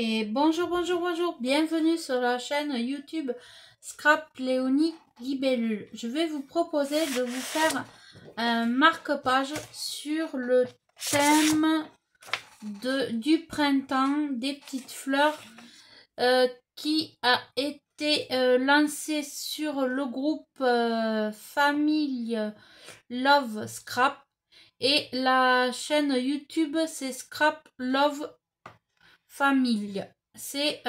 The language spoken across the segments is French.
Et bonjour, bonjour, bonjour, bienvenue sur la chaîne YouTube Scrap Léonie Libellule. Je vais vous proposer de vous faire un marque-page sur le thème du printemps des petites fleurs qui a été lancé sur le groupe Famille Love Scrap et la chaîne YouTube c'est Scrap Love Famille. C'est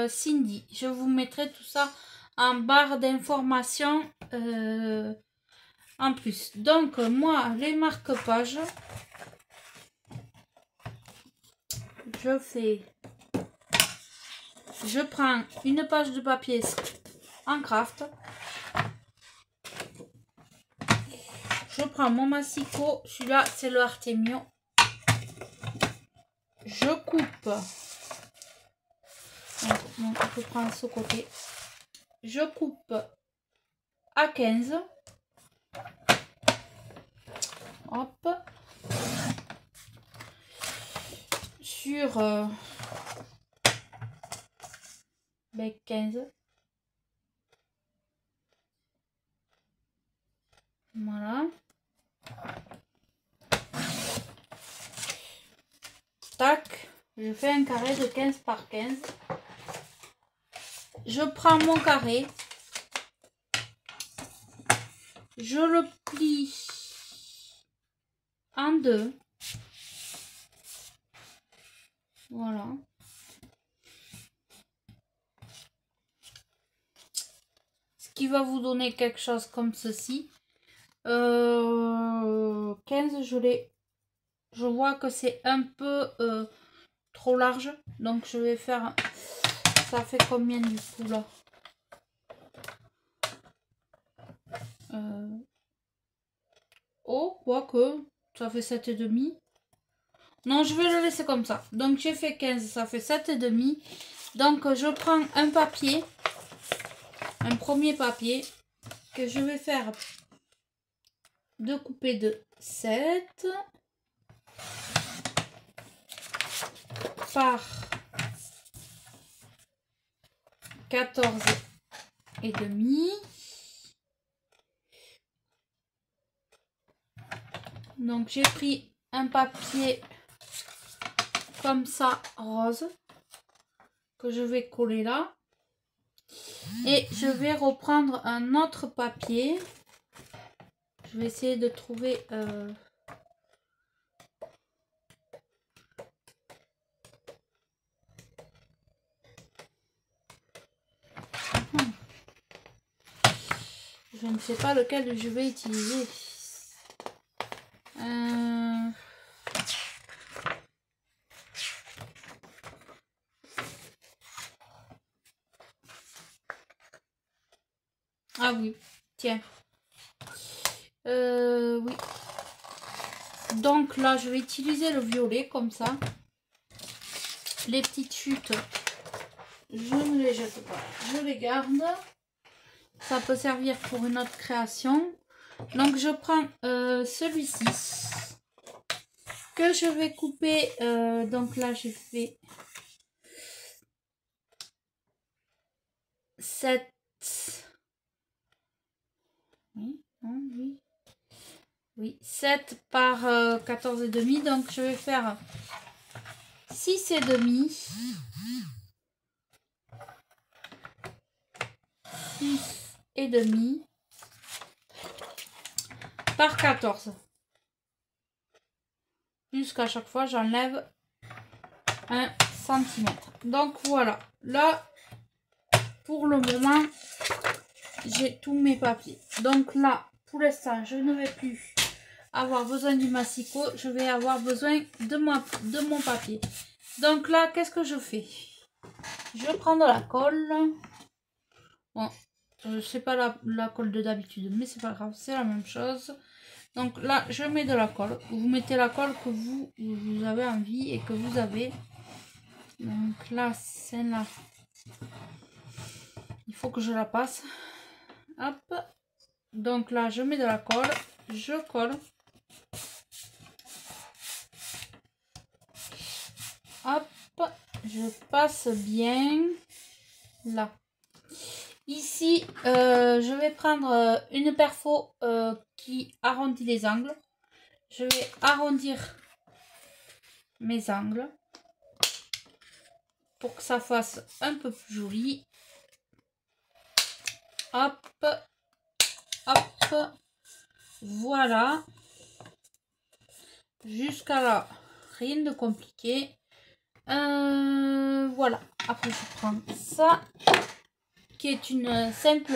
Cindy. Je vous mettrai tout ça en barre d'informations en plus. Donc moi les marque-pages, je prends une page de papier en craft, je prends mon massicot, celui-là c'est le Artemio, je coupe, donc je prends ce côté, je coupe à 15, hop, sur 15, voilà, tac, je fais un carré de 15 par 15, je prends mon carré, je le plie en deux, voilà, ce qui va vous donner quelque chose comme ceci. 15, je vois que c'est un peu trop large, donc je vais faire, ça fait combien du coup là, oh, quoique ça fait 7,5. Non, je vais le laisser comme ça. Donc j'ai fait 15, ça fait 7,5. Donc je prends un papier, un premier papier que je vais faire découper de 7 par 14,5. Donc j'ai pris un papier comme ça rose que je vais coller là et je vais reprendre un autre papier. Je vais essayer de trouver je ne sais pas lequel je vais utiliser. Ah oui, tiens. Oui. Donc là, je vais utiliser le violet comme ça. Les petites chutes, je ne les jette pas, je les garde. Ça peut servir pour une autre création. Donc je prends celui-ci que je vais couper. Donc là, j'ai fait 7. Oui, 7 par 14,5. Donc je vais faire 6,5. 6,5 par 14. Jusqu'à chaque fois, j'enlève 1 cm. Donc voilà, là, pour le moment, j'ai tous mes papiers. Donc là, pour l'instant, je ne vais plus avoir besoin du massicot. Je vais avoir besoin de mon papier. Donc là, qu'est-ce que je fais? Je prends de la colle. Bon, c'est pas la colle de d'habitude, mais c'est pas grave, c'est la même chose. Donc là, je mets de la colle. Vous mettez la colle que vous avez envie et que vous avez. Donc là, c'est là. Il faut que je la passe. Hop. Donc là, je mets de la colle. Je colle. Hop. je passe bien là. Ici, je vais prendre une perfo qui arrondit les angles. Je vais arrondir mes angles pour que ça fasse un peu plus joli. Hop, hop, voilà. Jusqu'à là, rien de compliqué. Voilà. Après, je prends ça, qui est une simple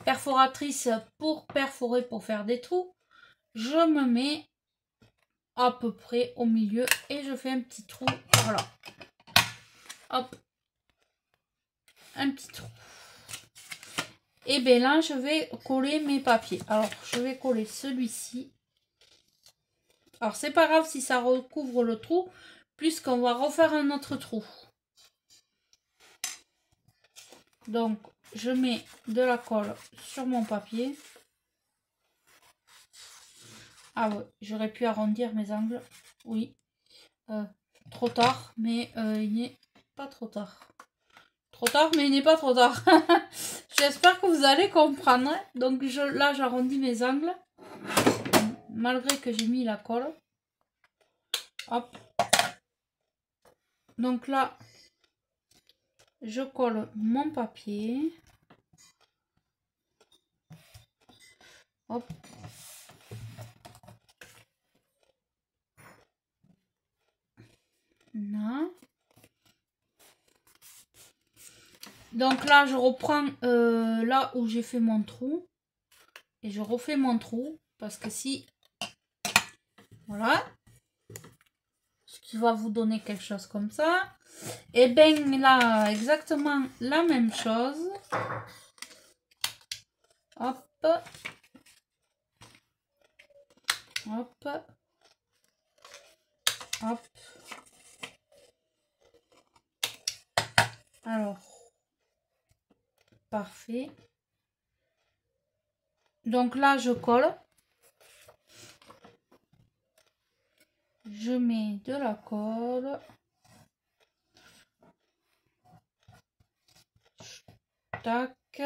perforatrice pour perforer, pour faire des trous. Je me mets à peu près au milieu et je fais un petit trou par là. Hop, un petit trou. Et bien là, je vais coller mes papiers. Alors, je vais coller celui-ci. Alors, c'est pas grave si ça recouvre le trou, puisqu'on va refaire un autre trou. Donc, je mets de la colle sur mon papier. Ah ouais, j'aurais pu arrondir mes angles. Oui. Trop tard, mais il n'est pas trop tard. Trop tard, mais il n'est pas trop tard. J'espère que vous allez comprendre. Donc là, j'arrondis mes angles. Malgré que j'ai mis la colle. Hop. Donc là, je colle mon papier. Hop. Là. Donc là, je reprends là où j'ai fait mon trou. Et je refais mon trou. Parce que si... Voilà. Ce qui va vous donner quelque chose comme ça. Et bien là, exactement la même chose. Hop. Hop. Hop. Alors. Parfait. Donc là, je colle. Je mets de la colle. Tac.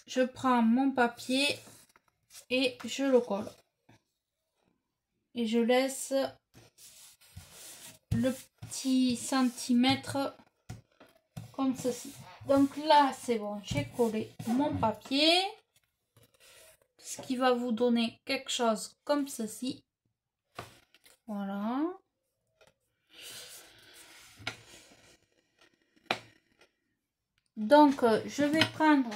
Je prends mon papier et je le colle. Et je laisse le petit centimètre comme ceci. Donc là, c'est bon, j'ai collé mon papier. Ce qui va vous donner quelque chose comme ceci. Voilà. Donc, je vais prendre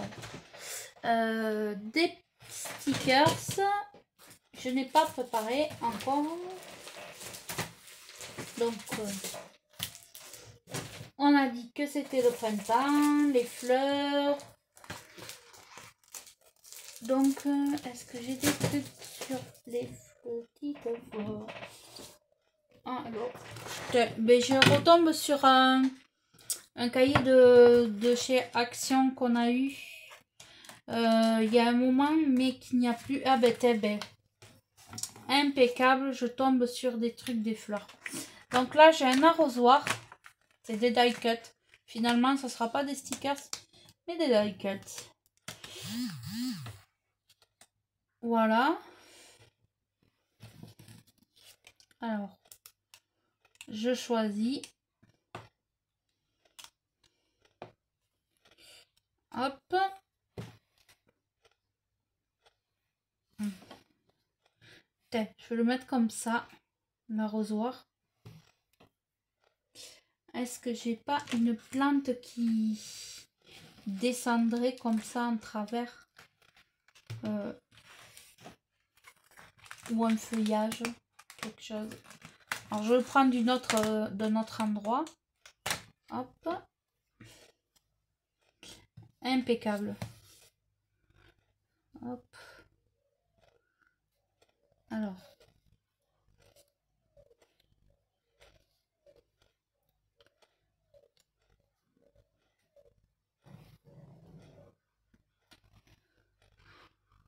des stickers. Je n'ai pas préparé encore. Donc, on a dit que c'était le printemps, les fleurs. Donc, est-ce que j'ai des trucs sur les petites fleurs? Alors, ben, je retombe sur un cahier de chez Action qu'on a eu il y a un moment, mais qu'il n'y a plus. Ah ben, t'es ben, impeccable, je tombe sur des trucs, des fleurs. Donc là, j'ai un arrosoir. C'est des die cut. Finalement, ce ne sera pas des stickers, mais des die cut. Voilà. Alors, je choisis. Hop. Je vais le mettre comme ça, l'arrosoir. Est-ce que j'ai pas une plante qui descendrait comme ça en travers ou un feuillage, quelque chose. Alors je vais le prendre d'un autre endroit. Hop. Impeccable. Hop. Alors.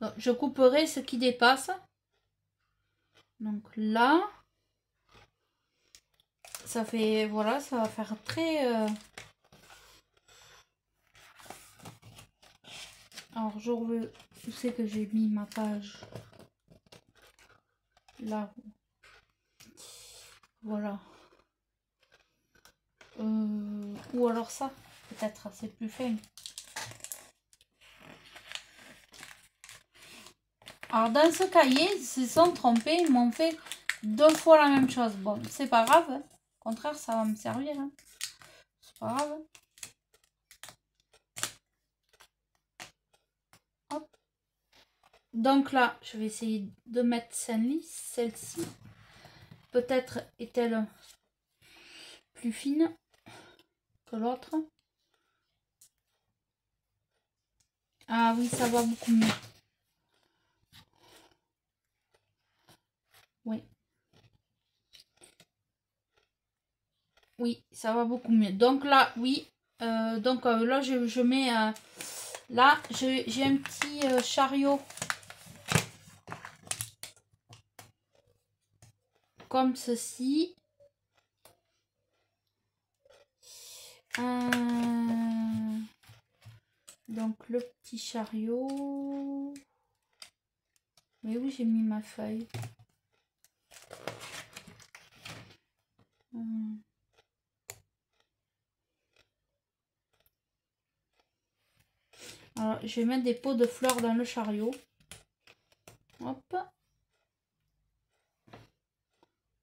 Donc, je couperai ce qui dépasse. Donc là. ça fait, voilà, ça va faire très... Alors, je veux... Où c'est que j'ai mis ma page? Là. Voilà. Ou alors ça, peut-être, c'est plus fin. Alors, dans ce cahier, ils se sont trompés, ils m'ont fait 2 fois la même chose. Bon, c'est pas grave, hein. Au contraire, ça va me servir, hein. C'est pas grave. Hop. Donc là, je vais essayer de mettre celle-ci. Peut-être est-elle plus fine que l'autre. Ah oui, ça va beaucoup mieux. Oui. Oui, ça va beaucoup mieux. Donc là, oui. Là, je mets... là, j'ai un petit chariot. Comme ceci. Donc le petit chariot. Mais oui, j'ai mis ma feuille. Alors, je vais mettre des pots de fleurs dans le chariot. Hop.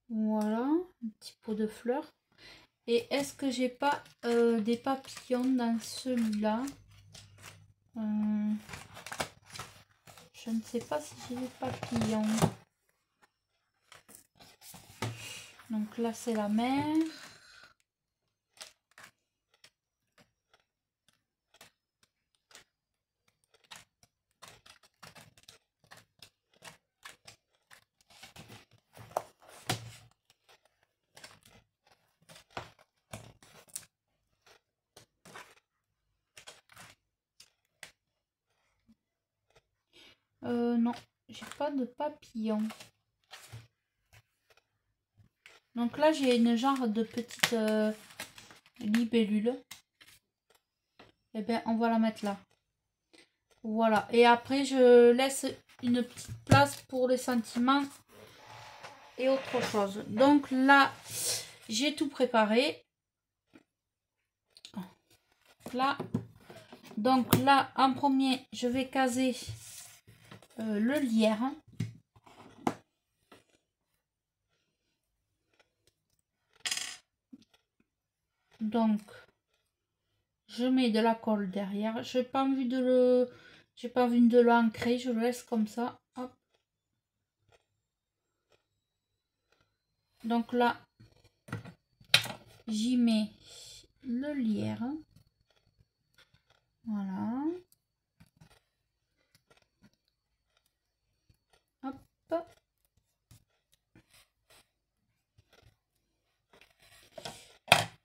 Voilà, un petit pot de fleurs. Et est-ce que j'ai pas des papillons dans celui-là? Je ne sais pas si j'ai des papillons. Donc là, c'est la mer. Non, j'ai pas de papillons. Donc là, j'ai une genre de petite libellule. Et bien, on va la mettre là. Voilà. Et après, je laisse une petite place pour les sentiments et autre chose. Donc là, j'ai tout préparé. Là. Donc là, en premier, je vais caser le lierre. Donc, je mets de la colle derrière. J'ai pas envie de l'ancrer. Je le laisse comme ça. Hop. Donc là, j'y mets le lierre. Voilà. Hop.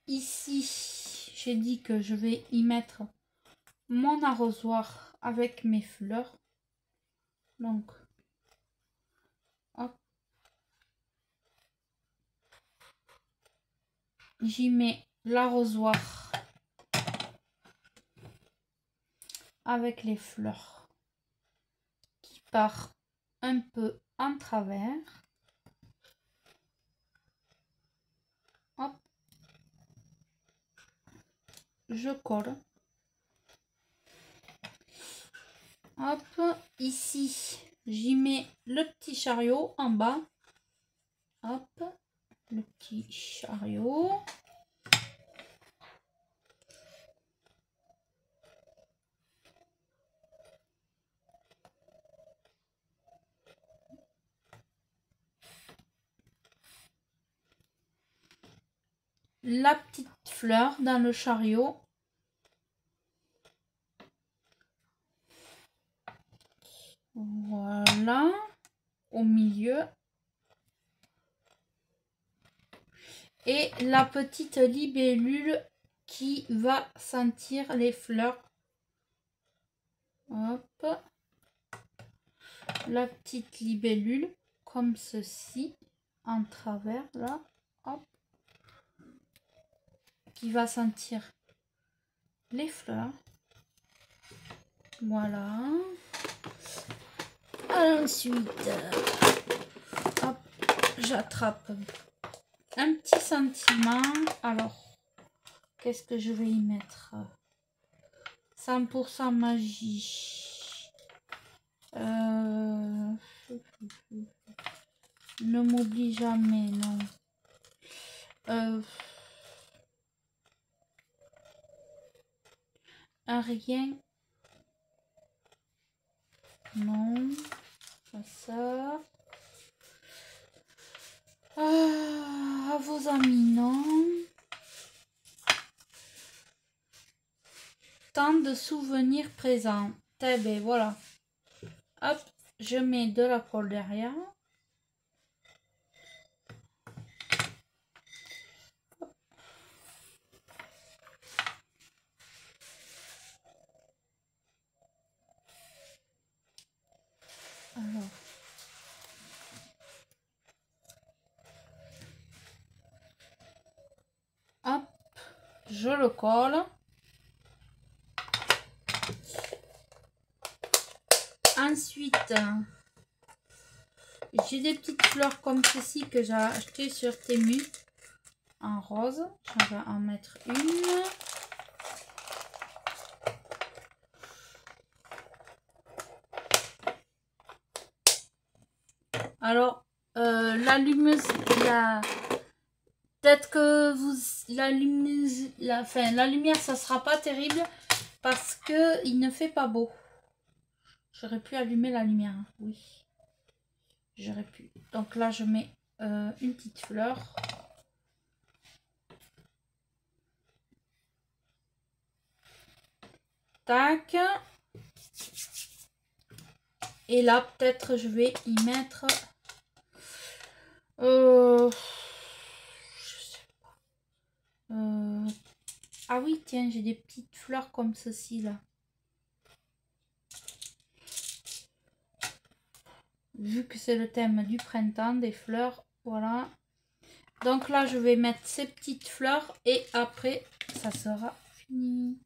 Ici, j'ai dit que je vais y mettre mon arrosoir avec mes fleurs. Donc, hop. J'y mets l'arrosoir avec les fleurs qui part un peu en travers. Hop. Je colle. Hop. Ici, j'y mets le petit chariot en bas. Hop. Le petit chariot. La petite fleur dans le chariot. Voilà. Au milieu. Et la petite libellule qui va sentir les fleurs. Hop. La petite libellule comme ceci en travers là. Hop. qui va sentir les fleurs. Voilà. Ensuite, hop, j'attrape un petit sentiment. Alors, qu'est-ce que je vais y mettre? 100% magie. Ne m'oublie jamais, non. Un rien. Non. Pas ça. À vos amis, non. Tant de souvenirs présents. Eh ben voilà. Hop, je mets de la colle derrière. Alors. Hop, je le colle. Ensuite, j'ai des petites fleurs comme ceci que j'ai acheté sur Temu en rose. Je vais en mettre une. Alors, l'allumeuse, peut-être que la lumière, ça sera pas terrible parce que il ne fait pas beau. J'aurais pu allumer la lumière, hein. Oui. J'aurais pu. Donc là, je mets une petite fleur. Tac. Et là, peut-être, je vais y mettre... je sais pas. Ah oui, tiens, j'ai des petites fleurs comme ceci, là. Vu que c'est le thème du printemps, des fleurs, voilà. Donc là, je vais mettre ces petites fleurs et après, ça sera fini.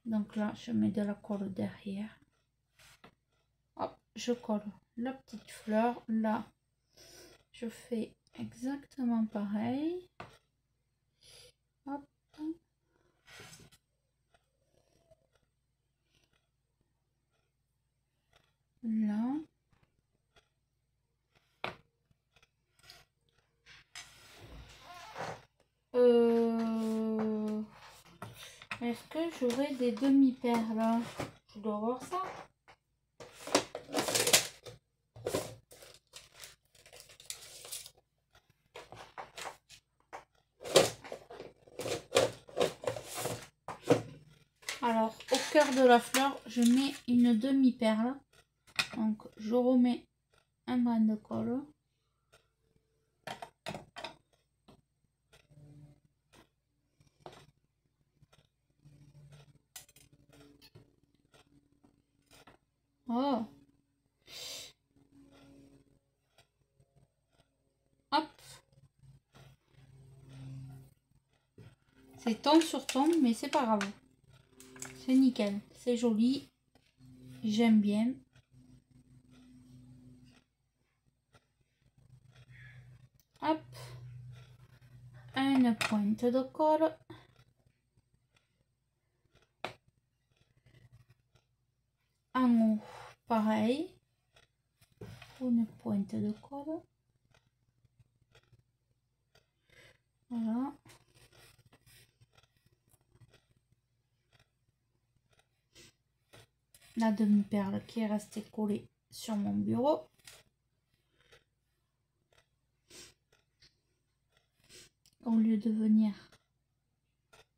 Donc là, je mets de la colle derrière. Hop, je colle la petite fleur. Là, je fais exactement pareil. Hop. Là. Est-ce que j'aurai des demi-paires là? Je dois voir ça. Alors, au cœur de la fleur, je mets une demi-perle. Donc, je remets un brin de colle. Oh. Hop. C'est ton sur ton, mais c'est pas grave. C'est nickel. C'est joli. J'aime bien. Hop. Une pointe de colle. En haut, pareil. Une pointe de colle. Voilà. La demi-perle qui est restée collée sur mon bureau. Au lieu de venir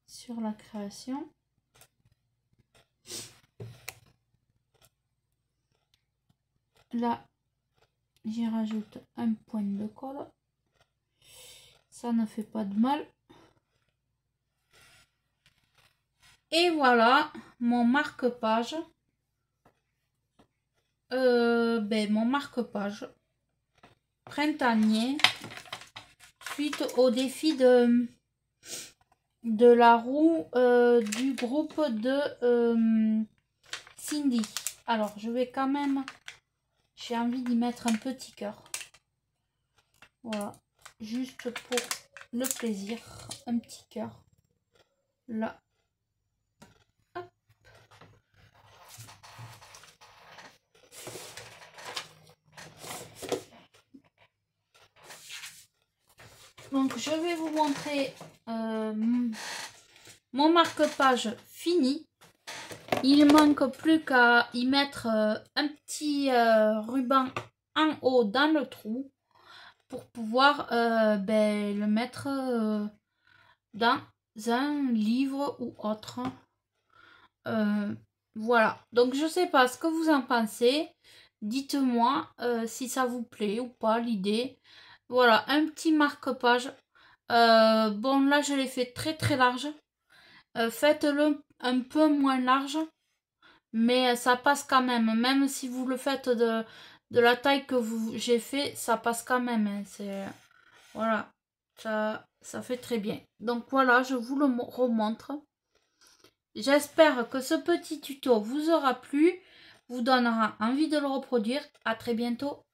sur la création. Là, j'y rajoute un point de colle. Ça ne fait pas de mal. Et voilà mon marque-page. Mon marque-page printanier suite au défi de de la roue du groupe de Cindy. Alors, je vais quand même... J'ai envie d'y mettre un petit cœur. Voilà. Juste pour le plaisir. Un petit cœur. Là. Hop. Donc, je vais vous montrer mon marque-page fini. Il manque plus qu'à y mettre un petit ruban en haut dans le trou pour pouvoir le mettre dans un livre ou autre. Voilà, donc je sais pas ce que vous en pensez. Dites-moi si ça vous plaît ou pas l'idée. Voilà, un petit marque-page. Bon, là je l'ai fait très très large. Faites-le un peu moins large. Mais ça passe quand même. Même si vous le faites de la taille que j'ai fait, ça passe quand même. Hein. Voilà, ça fait très bien. Donc voilà, je vous le remontre. J'espère que ce petit tuto vous aura plu, vous donnera envie de le reproduire. À très bientôt.